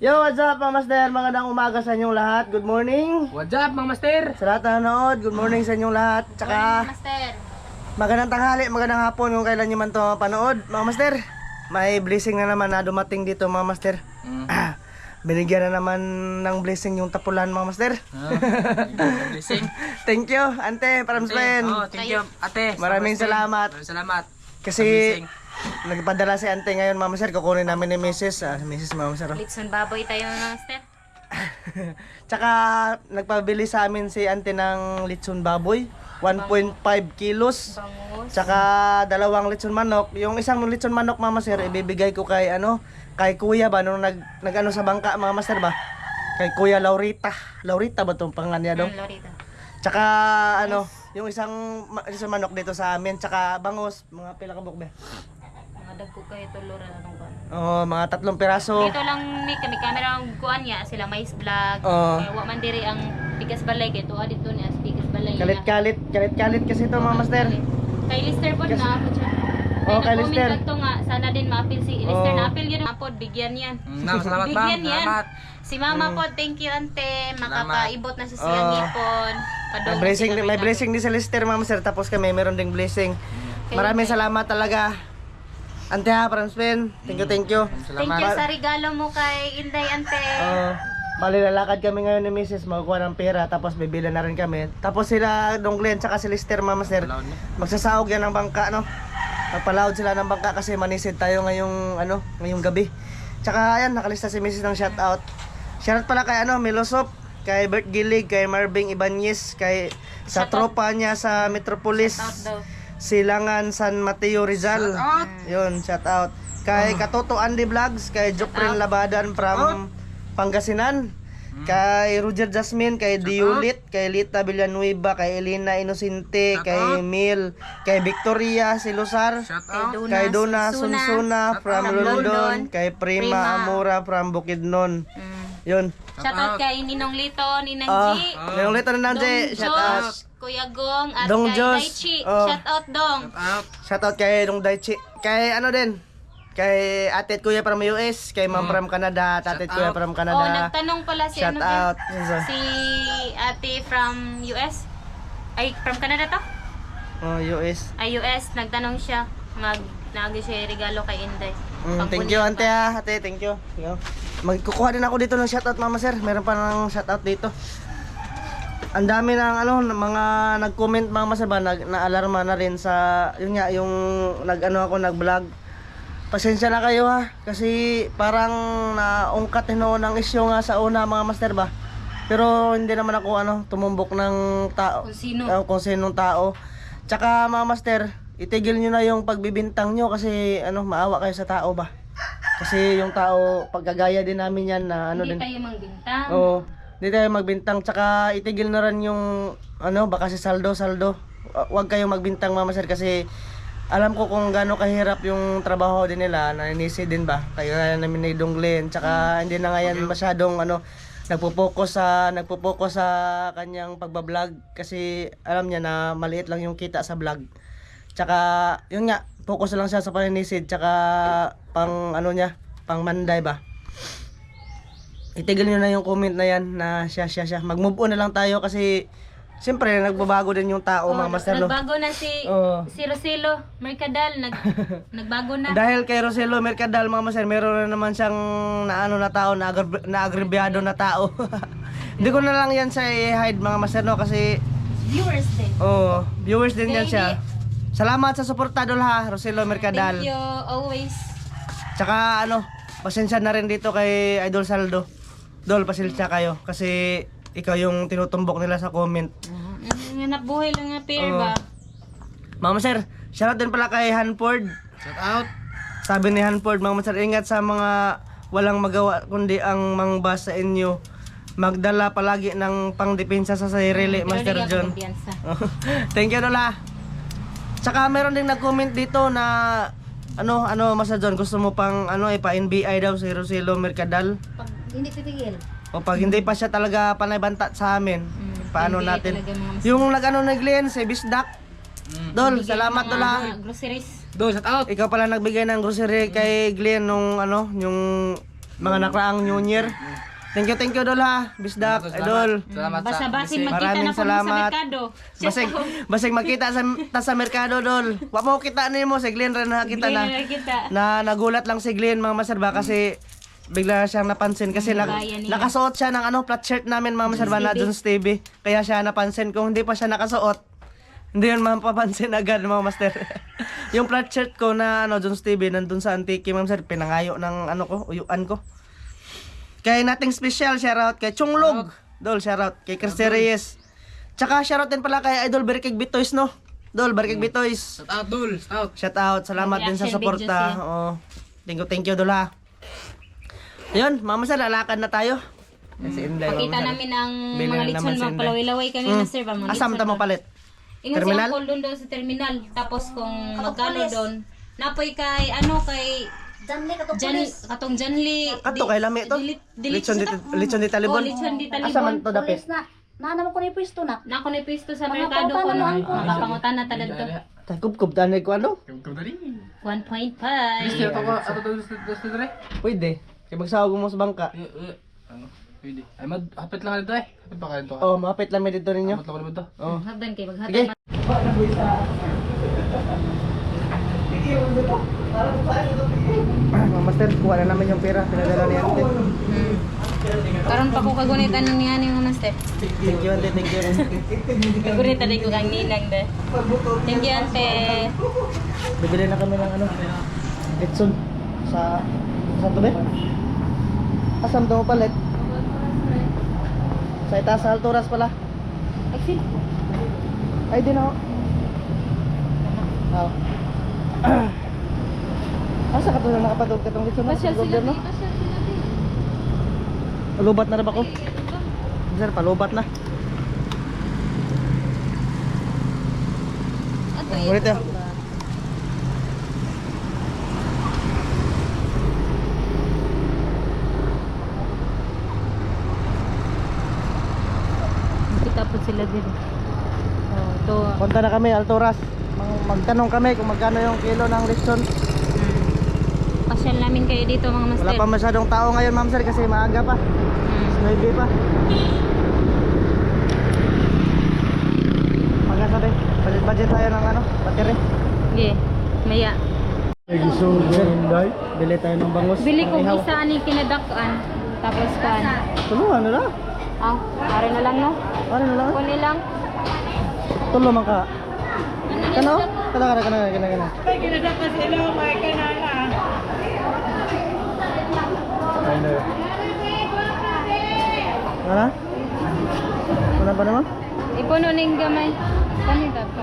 Yo, what's up mga master? Magandang umaga sa inyong lahat. Good morning. What's up mga master? Sa lahat na nanood, good morning sa inyong lahat. Tsaka Master. magandang tanghali, magandang hapon kung kailan nyo man ito panood. Mga master, may blessing na naman na dumating dito mga master. Binigyan na naman ng blessing yung tapulan mga master. Blessing. Thank you, ante, para Spen. Oh, thank you, ate. Maraming salamat. Maraming salamat. Kasi Blessing. nagpadala si ante ngayon mga master. Kukunin namin ni Mrs. Mrs. mga master. Litson baboy tayo mga master. Tsaka nagpabili sa amin si ante ng litson baboy, 1.5 kilos. Bangus. Tsaka dalawang litson manok. Yung isang litson manok mama sir, ibibigay ko kay kay kuya ba nung nag sa bangka mga master ba? Kay kuya Laurita. Laurita ba tong pangalan niya dong? Lorita. Tsaka yung isang litson manok dito sa amin, tsaka bangus, mga pila ka bukbe. Mga dagko kayo tulura na nung kuan. Oh, mga 3 piraso. Dito lang may kami camera ang kuan niya sila mais vlog. Oo. Kaya wa man diri ang Pikas Balay kay tuwa dito ni as Pikas Balay. Kalit kasi ito mga master. Kay Lister pod na po siya. Oh, kay Lister. Nag-comment nga sana din ma-appeal si Lister na appeal yun apod bigyan yan. Salamat ma'am. Bigyan yan. Salamat. Si Mama pod, thank you ante. Makapaibot na sa siyang ngipon. May blessing, may blessing din sa Lister ma'am sir, tapos kami meron ding blessing. Maraming salamat talaga. Ante ha, Franspen. Thank you, thank you. Thank you sa regalo mo kay Inday ante. Bali lalakad kami ngayon ni Mrs. Magkuha ng pera, tapos bibili na rin kami. Tapos sila Dong Glenn tsaka si Lister mama sir, magsasaog yan ng bangka no. Magpalaod sila ng bangka kasi manisid tayo ngayong gabi. Tsaka ayan, nakalista si Mrs. ng shoutout. Shoutout pala kay Milosop, kay Bert Gilig, kay Marvin Ibanez, kay sa tropa niya sa Metropolis. Shoutout daw. Silangan San Mateo Rizal. Yun, shout out. Kay Katoto Andy Vlogs, kay Joprin Labadan from Pangasinan. Kay Roger Jasmine, kay Diulit, kay Lita Villanueva, kay Elena Inosente, kay Mil, kay Victoria Silosar, kay Dona Sunsuna from London, kay Prima Amora from Bukidnon. Yun. Shoutout kay Ninong Lito, Ninang G. Ninong Lito, Ninang G, shout out. Kuya Gong at Dong kay Jos. Daichi. Shoutout Dong. Shoutout kay Dong Daichi. Kay din. Kay ate at kuya from US, kay ma'am from Canada, tate at kuya from Oh, Canada. nagtanong pala si Shout out. si ate from US. Ay, from Canada to? Oh, US. Ay, US. Nagtanong siya. Nag siya regalo kay Inday. Thank you ante ha. Ate, thank you. Magkukuha din ako dito ng shoutout mama sir. Meron pa ng shoutout dito. Ang dami ng mga nag-comment mama sir ba, na-alarma na rin sa yun nga yung nag-vlog. Pasensya na kayo ha, kasi parang naungkat ng isyu nga sa una mga master ba. Pero hindi naman ako tumumbok ng tao. Kung sinong tao. Tsaka mga master, itigil nyo na yung pagbibintang nyo kasi maawa kayo sa tao ba. Kasi yung tao, pagkagaya din namin yan na Hindi din. tayo magbintang. Oo, hindi tayo magbintang. Tsaka itigil na rin yung baka si saldo. Huwag kayong magbintang mama sir kasi alam ko kung gaano kahirap yung trabaho din nila, naninisi din ba? Kaya namin ni Dong Glenn, tsaka hindi na ngayon masyadong nagpo-focus sa kanyang pagba-vlog kasi alam niya na maliit lang yung kita sa vlog. Tsaka yun nga, focus lang siya sa paninisid tsaka pang manday ba. Itigil niyo na yung comment na yan na siya. Mag-move on na lang tayo kasi siyempre, nagbabago din yung tao, mga master. Nagbago na si Roselo Mercadal. Nagbago na. Dahil kay Roselo Mercadal, mga master, meron na naman siyang na-agrebyado na tao. Hindi ko na lang yan sa i-hide, mga master, no? Kasi Viewers din. Viewers din yan siya. Salamat sa suporta, Dol, ha, Roselo Mercadal. Thank you, always. Tsaka, pasensya na rin dito kay Idol Saldo. Dol, pasensya kayo. Kasi ikaw yung tinutumbok nila sa comment. Hanap buhay lang nga pair ba? Mama sir, shoutout din pala kay Hanford. Shout out. Sabi ni Hanford, Mama sir, ingat sa mga walang magawa kundi ang mangbas sa inyo. Magdala palagi ng pangdepensa sa sarili, Master John. Thank you, Lola. Tsaka meron ding nag-comment dito na Master John, gusto mo pang ipa-NBI daw si Roselo Mercadal. Pag hindi titigil. O pag hindi pa siya talaga panay banta sa amin, paano NBI natin? talaga, mga Yung ni Glenn, si Bisdak. Dol, salamat Dol ha. Groceries. Do, shout out. Ikaw pala nagbigay ng grocery kay Glenn nung yung mga nakraang New Year. Thank you Dol ha. Bisdak, Idol. Salamat sa Basa-basi blessing. magkita Maraming na po mo sa salamat. merkado. Basig magkita sa merkado Dol. Wa mo kita nimo si Glenn rin nakita na. Kita. Na nagulat lang si Glenn mga maserba kasi bigla siyang napansin kasi Gaya niya. nakasuot siya ng flat shirt namin mga maserba na Jones TV. Kaya siya napansin kung hindi pa siya nakasuot. Hindi yun mapapansin agad mga master. Yung flat shirt ko na Jones TV nandun sa Antique mga master pinangayo ng uyuan ko. Kay nating special shoutout kay Chunglog. Dol shoutout kay Christy Reyes. Tsaka shoutout din pala kay Idol Berkig Bitoys no. Dol Berkig Bitoys. Shout out, Dul. Shout out. Shout out, salamat din sa Reaction videos suporta. yan. Oo. Thank you Dol ha. Ayun, mama sir, lalakad na tayo. Kasi Inday, Pakita mama, sir. namin ang Bili mga na litson, naman si mga Inday. palaway-laway kami na sir. Mga Asam litson ta mo ba? palit. Ingon Terminal? siya doon sa terminal. Tapos kung magkano doon, napoy kay Janli katong Jan, pulis. katong Janli. Kato kay lami to. Lechon di talibon. Oh, lechon di talibon. Asa man to dapit? Pulis na. Nahanap ko na yung pwesto na. Nako na pisto sa Mga merkado ko pangutan no. na lang ko. Makapangutan na talad to. Takub tanay ko ano? 1.5. Gusto ko ato to dire. Pwede. Kay magsawag mo sa bangka. Ano? Pwede. Ay hapit lang dito eh. Hapit pa kayo to. Oh, mapit lang mi dito ninyo. Hapit lang ko dito. Oh. Hagdan kay Sige. maghatag. Master, kuha na namin yung pera. Pinadala ni Ante. Karon pa ko kagunitan ni ani mga master. Thank you Ante, thank you. Kagunitan ko kang ninang de. Thank you ante. Bibili na kami ng Litson sa to ba? Asam to mo palit? Sa itaas sa Alturas pala. Exit. Ay din ako. Oh. Asa ka to na nakapatog katong Litson? Pasyal Sa sila gobyerno? di. Pasyal sila di. Palubat na rin ba ko? Sir, palubat na. Ato Ulit yun. Kita po sila din. Oh, to. Punta na kami, Alturas. Magtanong kami kung magkano yung kilo ng Litson. Pasyal namin kayo dito mga master. Wala pa masyadong tao ngayon, ma'am sir, kasi maaga pa. 9 pa. Magkasabi, budget tayo ng battery. Okay. Maya. Bili tayo ng bangus. Bili ko ng ihaw. isa ani kinadakan. Tapos kan. Tulungan na lang. Ah, are na lang no. Ano na lang? Kunin lang. Tulong man ka. Kano? Kana. Ay kinadakan sila may kanana. Ano? Ano ba naman? Ipuno ning gamay. Kani ka pa.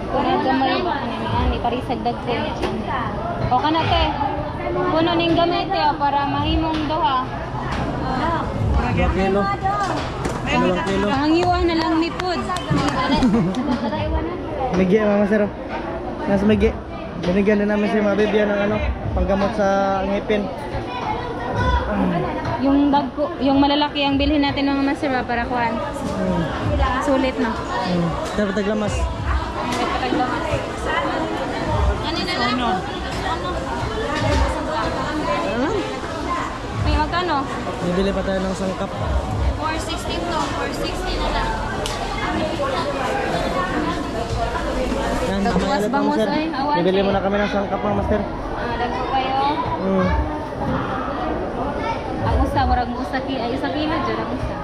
Kuno gamay ba kanini ani parisag dagko. O kana te. Puno ning gamay te para mahimong duha. 2 kilo. 2 kilo. Pangiwa na lang ni pud. Migi mga sir. Nasa migi. Binigyan din namin si Mabibia ng panggamot sa ngipin. Yung dagko, yung malalaki ang bilhin natin mga master ba para kuan. Sulit no. Dapat taglamas. Ano na lang? Ano? May magkano? Bibili pa tayo ng sangkap. 460 to, 460 na lang. Yan, Tapos mamaya ulit, bangus mga sir. ay, awan Bibili eh. muna kami ng sangkap mga master. Dagko kayo. Ang usa, warag mo usa ay usa kilo dyan ang usa.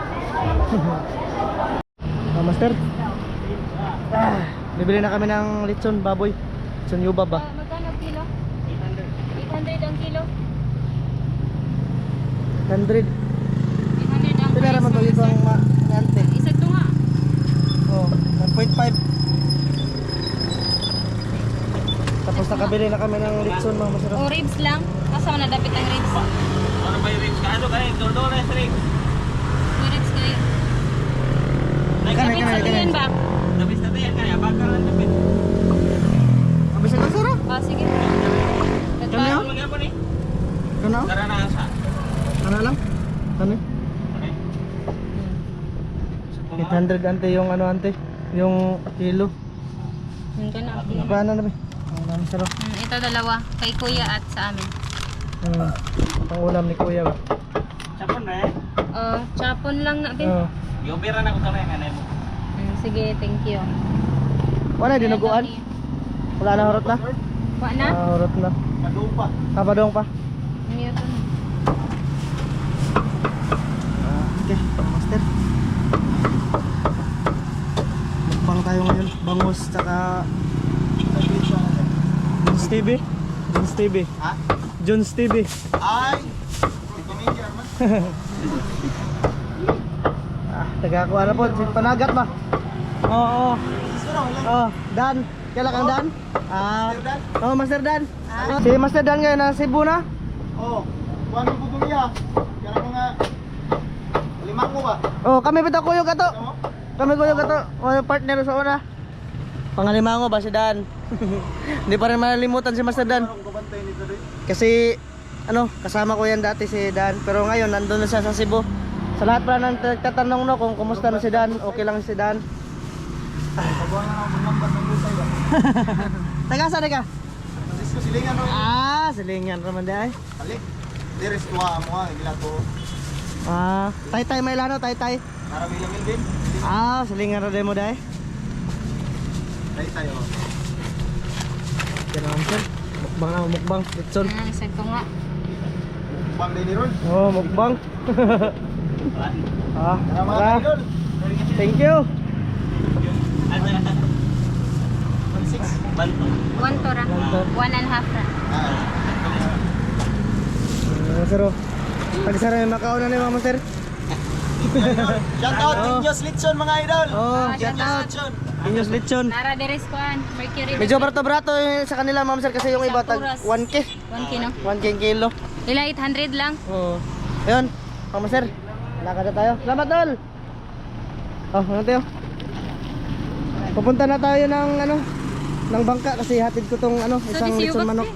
Master. Bibili na kami ng litson baboy. Litson yubab ba? Magkano kilo? 800 ang kilo. 100. 800 ang Pinara mo to price, ito mga ang ante. sir. Isa to nga. Oh, 1.5. Tapos nakabili na kami ng litson mga master. O ribs lang. Kasama na dapat ang ribs. Ano ba yung ribs? Ano kayo? Dordores ribs. May ribs kayo. Kanay, Kapit sa tuyan ba? Dabis na tayo kaya bakal lang dapat. Mabisa ka sir? Ah, sige. Kano yun? Magyan mo ni. Kano? Tara na sa. Ano lang? Kano? 800 ante yung ante? Yung kilo. Yung gana. Paano na ba? Ang sarap. Ito dalawa. Kay kuya at sa amin. Pang ulam ni kuya ba? Chapon na eh. Chapon lang na, be. Oo. Yobira na ko kamay nga mo. Sige, thank you. Wala, dinuguan? Wala na horot na? Wa na? Horot na. Padung pa. Padong pa. Ano to na? Okay, master. Mukbang tayo ngayon. Bangus, tsaka... Jones TV? Jones TV. Ha? Jones TV. Ay! Ito ni German. Tagakuha na po. Panagat ba? Oo. Oh, Dan. Kailan kang Dan? Oh, Master Dan. Si Master Dan ngayon na Cebu na? Oh, kuan ko putong iya. Kaya mga limang ko ba? Oh, kami bitaw kuyo kato. Kami kuyo kato. Oh, partner sa una. Pangalimango ba si Dan? Hindi pa rin malilimutan si Master Dan. Kasi ano, kasama ko yan dati si Dan, pero ngayon nandun na siya sa Cebu. Sa lahat pala nang nagtatanong no kung kumusta na si Dan, okay lang si Dan. Pabuhan na ako number ng gutay ba? Taga saan ka? Francisco Silingan ro. Silingan raman di ay. Alik. Diris tuwa mo nga gila to. Tay-tay may lano, tay-tay. Naramil din. Silingan ra mo di ay. Tay tayo. Yan naman sir. Mukbang, litson. Isag ko nga. Bang din ni Ron. Oh, mukbang. Mga tara. idol. Thank you. 16 banto. 1 to ra. 1.5 ra. Sir, pag-sara may makauna na yung mga master. Shout out Inyos Litson mga idol. Shout out. Inyos lechon. Nara deres kuan, Mercury. Medyo brato-brato yung sa kanila mga master kasi yung iba tag 1K. 1 kilo. 1K ang kilo. Ila 800 lang. Ayun, mga master. Lakad na tayo. Salamat tol. Ano tayo? Pupunta na tayo ng ng bangka kasi hatid ko tong isang lechon manok.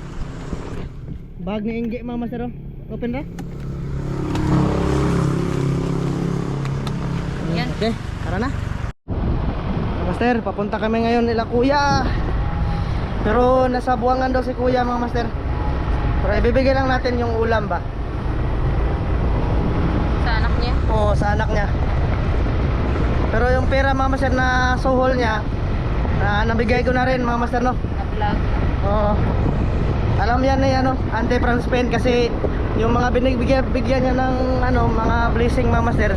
Bag ni Ingge mga master. Open ra? Yan. Okay, tara na. Master, papunta kami ngayon nila kuya. Pero nasa buwangan daw si kuya mga master. Pero ibibigay lang natin yung ulam ba? Sa anak niya. Oo, sa anak niya. Pero yung pera mga master na suhol niya, nabigay ko na rin mga master no. Na-vlog. Oo. Alam yan ni anti-transparent kasi yung mga bigyan niya ng mga blessing mga master.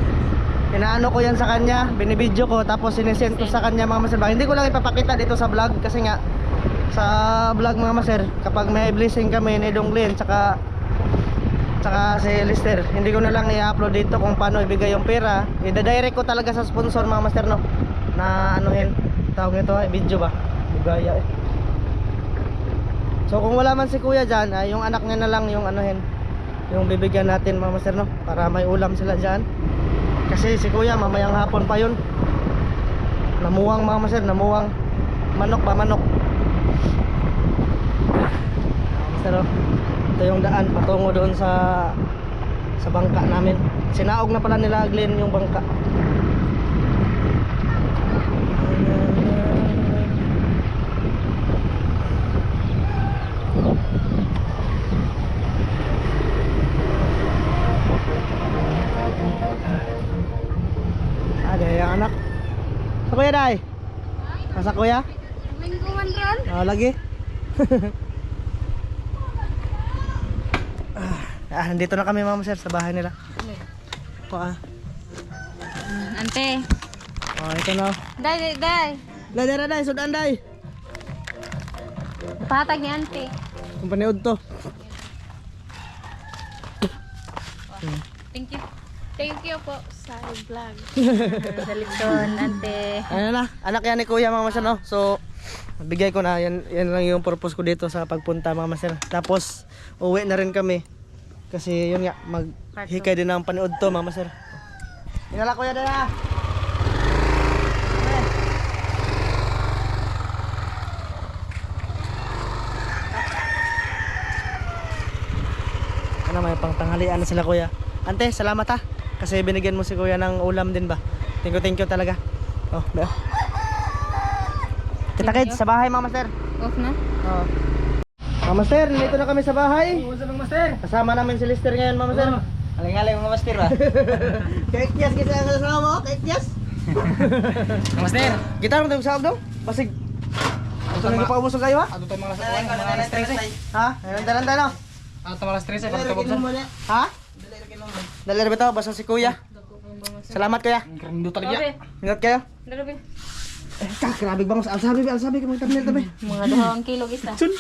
Inaano ko yan sa kanya, binibidyo ko tapos sinesend ko sa kanya mga master. Hindi ko lang ipapakita dito sa vlog kasi nga sa vlog mga master, kapag may blessing kami ni Donglin tsaka si Lister, hindi ko na lang i-upload dito kung paano ibigay yung pera. I-direct ko talaga sa sponsor mga master no. Na anuhin, tawag nito video ba? Bugaya eh. So kung wala man si kuya dyan, yung anak niya na lang yung anuhin, yung bibigyan natin mga master no, para may ulam sila dyan. Kasi si kuya mamayang hapon pa yun. Namuwang mga master, namuwang. Manok ba, manok. Master, ito yung daan patungo doon sa bangka namin. Sinaog na pala nila Glenn yung bangka. Ada yang anak. Sa kuya day. Sa kuya? Lingguan ron. Lagi. Nandito na kami mama sir sa bahay nila. Ante. Ito na. Day. Day, sudan day. Patag ni ante. Kung paniod to. Thank you. Thank you po sa vlog. Sa lechon, ante. Ano na, anak yan ni kuya mga master no. So, bigay ko na, yan lang yung purpose ko dito sa pagpunta mga master. Tapos, uwi na rin kami. Kasi yun nga, maghikay din ng panood to mga master. Inala kuya din ha. May pangtanghalian na sila kuya. Ante, salamat ha. Kasi binigyan mo si kuya ng ulam din ba. Thank you talaga. Kita kits sa bahay mga master. Off na? Oo. Mama Master, nandito na kami sa bahay. What's up, Master? Kasama namin si Lister ngayon, Mama Master. Aling-aling mga Master ah. Kahit yes, kasi ang kasama mo, kahit yes. Master. Kita mo tayo sa daw? Pasig. Ito na ipaubos kayo ha? Ano tayo mga stress eh? Ha? Nandalan tayo. Ano tayo mga stress eh? Para kabuksan. Ha? Dali rin ito, basta si Kuya. Salamat Kuya. Karando talaga. Ingat kayo. Dalabi. Grabe bang alsabi ka mga tabi. Mga 2 kilo isa. Chun.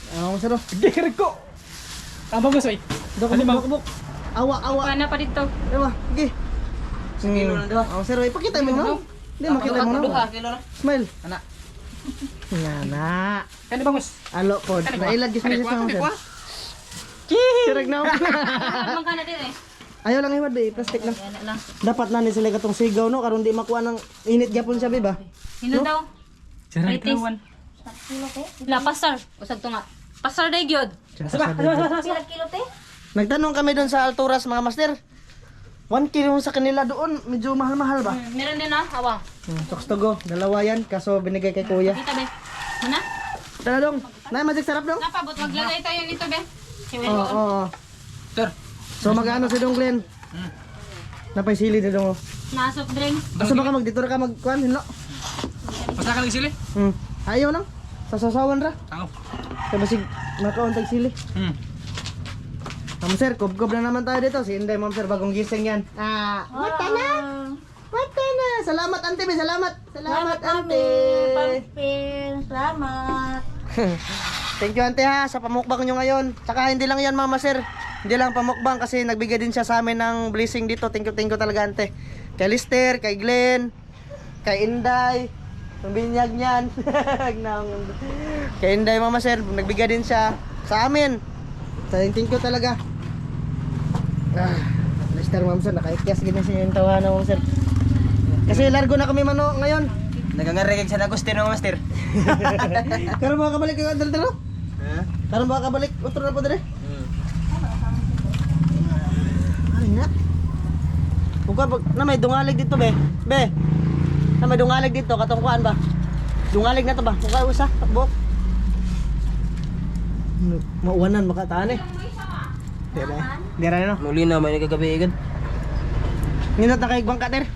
Ano mo sir? Hindi ka ko. Tama ko soy. Dok. Awa. Paano pa dito? Diba? Sige. Kilo na diba? Oh, sir, ipakita mo na. Hindi makita mo na. Kilo na. Smile. Anak. Nana. Kani bangus. Alo po. Nailad gis mo sa sir. Sirag na. Ano ka na din eh? Ayaw lang iwad eh, plastic lang. Yan lang. Dapat na ni sila katong sigaw no karon di makuha ng init gyapon siya ba? Sino daw? Sarang Itis. kawan. La pasar. Usag to nga. Pasar day gyud. Sila kilo te? Nagtanong kami doon sa Alturas mga master. 1 kilo sa kanila doon, medyo mahal-mahal ba? Meron din na, awang. Talks to go, dalawa yan, kaso binigay kay kuya. Kita be. Mana? Tara dong, na magic sarap dong? Napabot maglagay tayo nito be. Oo. Sir. So mag-ano si Dong Glenn? Napay sili na dong. Na soft drink. Asa ba ka dito ra ka magkuan hinlo? Basta ka lang sili. Ayaw lang. Sasasawan ra. Ako. Kaya basig makaon tag sili. Ma'am sir, kubkob na naman tayo dito. Si Inday, ma'am sir, bagong gising yan. Mata na! Mata na! Salamat, ante, be. Salamat! Salamat, ante! Pampin. Salamat. Thank you, ante, ha, sa pamukbang nyo ngayon. Tsaka hindi lang yan, mama sir. Hindi lang pamukbang kasi nagbigay din siya sa amin ng blessing dito. Thank you talaga, ante. Kay Lister, kay Glenn, kay Inday, yung binyag niyan. Kay Inday, mama sir, nagbigay din siya sa amin. Thank you talaga. Lister, ma'am sir, nakaikyas ganyan siya yung tawanan, ma'am sir. Kasi largo na kami mano ngayon. Nagangarigig sa Agustino, Master. Karon ba kabalik ka dala? Karon ba kabalik utro na po dire? Ano nga? Buka na may dungalig dito be. Be. Na may dungalig dito katong kuan ba? Dungalig na to ba? Buka usa, bok. Mauwanan makataan eh. Dira na no. Muli na may nagagabi igad. Ninot na kay bangka der.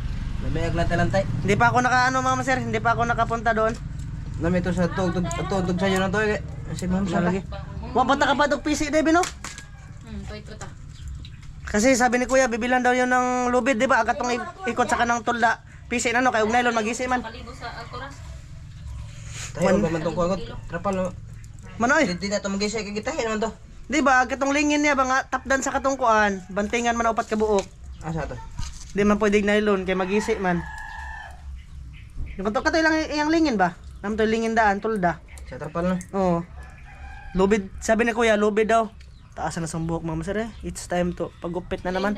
May aglantay-lantay. Hindi pa ako nakaano mama sir, hindi pa ako nakapunta doon. Nami to sa tugtog sa inyo na to eh. Si ma'am sa lagi. Wa pa ta ka pa dog PC Debi no? Toy to ta. Kasi sabi ni Kuya bibilan daw yun ng lubid, di ba? Agatong ikot sa kanang tulda. PC na no, kay ug nylon magisi man. Paligo sa Alcoraz. Tayo ba man tong kuagot? Trapal no. Manoy, Di na to magisi kay gitahin naman to. di ba? Agatong lingin niya ba nga tapdan sa katungkuan, bantingan man upat ka buok. Asa to? Di man pwedeng nylon kay magisi man. Yung katoy lang iyang lingin ba? Nam to lingin daan tulda. Sa trapal no. Oo. Lubid, sabi ni Kuya, lubid daw. Taas na sa buhok, mama sir eh. It's time to pagupit na naman.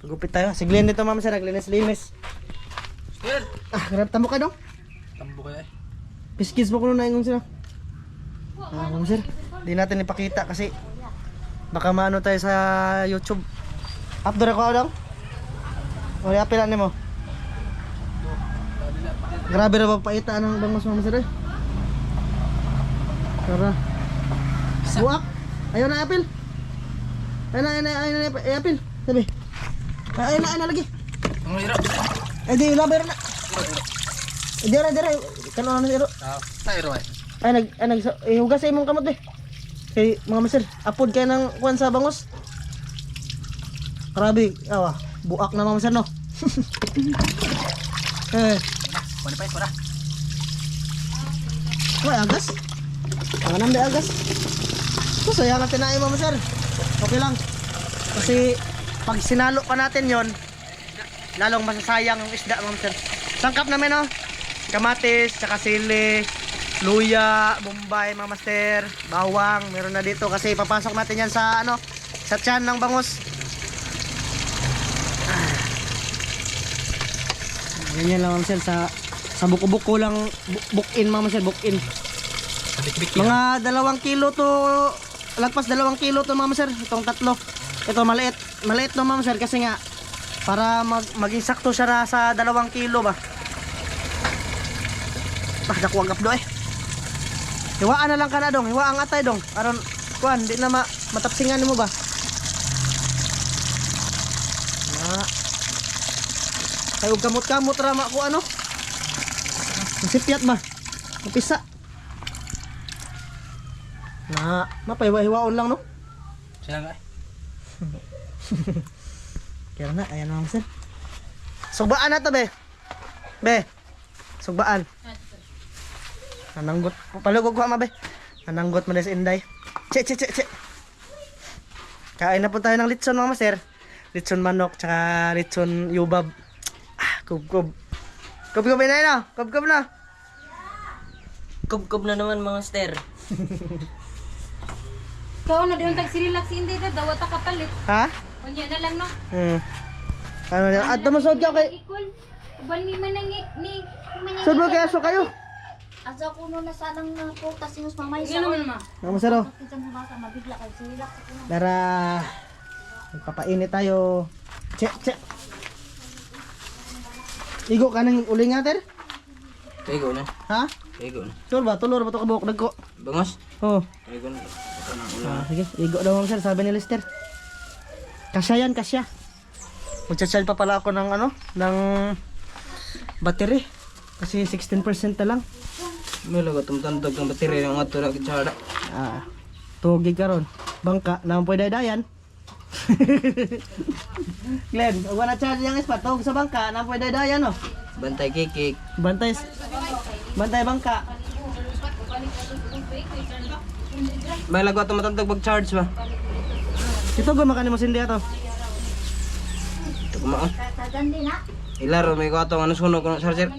Pagupit tayo. Si Glenn dito, mama sir, naglinis-linis. Sir. Grab tamo ka dong. Tambo kaya. Piskis mo ko na ingon sila. Mama sir, di natin ipakita kasi baka maano tayo sa YouTube. Updoor ako dong. O, apilan ni mo. Grabe na ba paita ng bangos, mama sir eh. Tara. Buak. Ayaw na apil. Ayaw na apil. Sabi. Ayaw na lagi. Ang iro. Eh di laber na. Dira. Kano na iro. Sa iro ay. Ay hugas sa imong kamot eh. Kay mga master, upload kayo ng kuwan sa bangos. Grabe, awa. Buak na mga master no. Wala pa ito na. Uy, agas. Ang nambi agas. So, sayang natin na mga master. Okay lang. Kasi pag sinalo pa natin yon, lalong masasayang yung isda mga master. Sangkap namin no. Kamatis, tsaka sili, luya, bombay mga master, bawang, meron na dito kasi papasok natin yan sa ano, sa tiyan ng bangus. Ganyan lang mga master, sa buko-buko lang, bukin mga master, bukin. Mga 2 kilo to, lagpas 2 kilo to mga master, itong tatlo. Ito maliit no mga master kasi nga para maging sakto siya sa 2 kilo ba. Dakuwag apdo eh. Hiwaan na lang ka na dong, hiwaan atay dong. Aron kuan, di na matapsingan mo ba? Na. Kayo kamot-kamot rama ko ano? Masipyat ma. Mapisa. Na, mapaywa-hiwaon lang no. Siya nga. Kaya na, ayan mga master. Sugbaan na to be. Be. Sugbaan. Nananggot. Palugog ko ama be. Nananggot mo na si Inday. Che. Kain na po tayo ng litson mga master. Litson manok tsaka litson yubab. Ah, kub. Kub na yun. Kub na. Kub na naman mga master. Ikaw na diyon tag sirilax hindi na daw ta kapalit. Ha? Unya na lang no. Ano yan? At tumusod ka kay... Equal. Uban mi man ni Sud mo kaya so kayo? Asa ko na sanang putas sinus mamay sa. Ano naman ma? Mga master oh. Kinsa mo baka mabigla kay silak sa kuno. Dara. Magpapainit tayo. Che. Igo ka ng uling ater? Kaigo na. Ha? Kaigo na. Tulor ba to kabuk dagko? Bangos. Oh. Kaigo na. Sige, igo daw mga sir, sabi ni Lester. Kasya yan, kasya. Magcha-charge pa pala ako ng ano, ng battery. Kasi 16% na lang. May lagot tumtantog ng baterya ng ato na kitsara. Tugig ka ron. Bangka, naman pwede dayan. Glenn, huwag na charge yung ispat. Tugig sa bangka, naman pwede dayan no. Bantay kikik. Bantay bangka. May lagot tumtantog pag-charge ba? Ito gumakan ni mo sindi ato. Ito kumaan. Tagan din ha. Ilaro may kato ano sunog ng charger.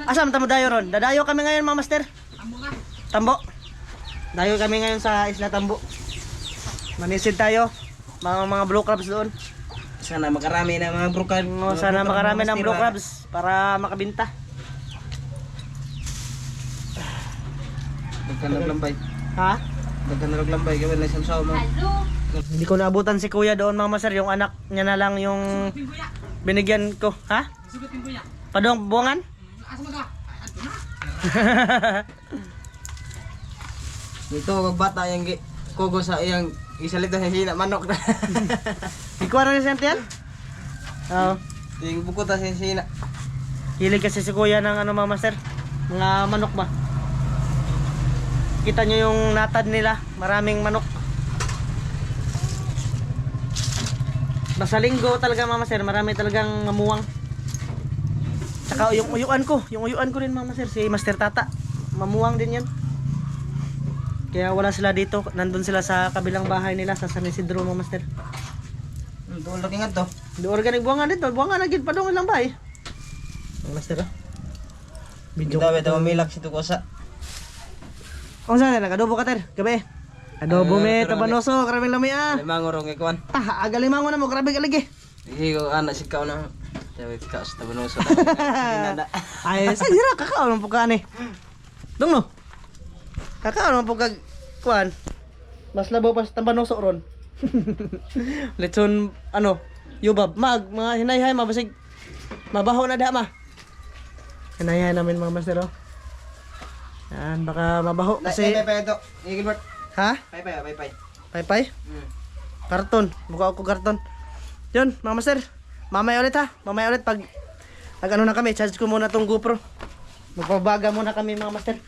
Asam tamo dayo ron? Dadayo kami ngayon mga master. Tambo. Dayo kami ngayon sa Isla Tambo. Manisid tayo. Mga blue crabs doon. Sana makarami na mga brokan. Sana makarami ng blue crabs para makabinta. Nagkanaglambay. Ha? Nagkanaglambay gawin na isang saw mo. Hindi ko naabutan si kuya doon mga master. Yung anak niya na lang yung binigyan ko. Ha? Padong buwangan? Dito magbata yung kugo sa iyang isalit na hina manok na. Ikaw na rin yan? Oo. Yung buko ta sa hina. Hilig kasi si kuya ng ano mga master. Mga manok ba? Kita nyo yung natad nila. Maraming manok. Basta linggo talaga mga master. Marami talagang mamuwang. Tsaka yung uyuan ko. Yung uyuan ko rin mga master. Si Master Tata. Mamuwang din yan. Kaya wala sila dito. Nandun sila sa kabilang bahay nila. Sa San Isidro mga master. Ito laki nga to. Hindi organic buwangan dito. Buwangan na gid pa doon ilang bahay. Mga master ah. Video. Kita beta mamilak si tukosa. Kung saan na, nag-adobo ka ter, gabi. Adobo me, tabanoso, karaming lami ah. Limango rong ikuan. Agalimango na mo, grabe kaligi. Igo ana si kaw na. Tawi ka sa tabonoso. Ay, sa hira, kakao ng puka ni. Dong no? Kakao ng puka, kuan. Mas labaw pa sa tabanoso ron. Litson, ano, yubab, mga hinayhay, mabasig. Mabaho na da ma. Hinayhay namin mga master oh. Yan, baka mabaho kasi... Pay ito. Gilbert. Ha? Pay. Paypay? Karton. Mukha ako karton. Yun, mga master. Mamaya ulit ha. Mamaya ulit pag ano na kami. Charge ko muna tong GoPro. Magpabaga muna kami mga master.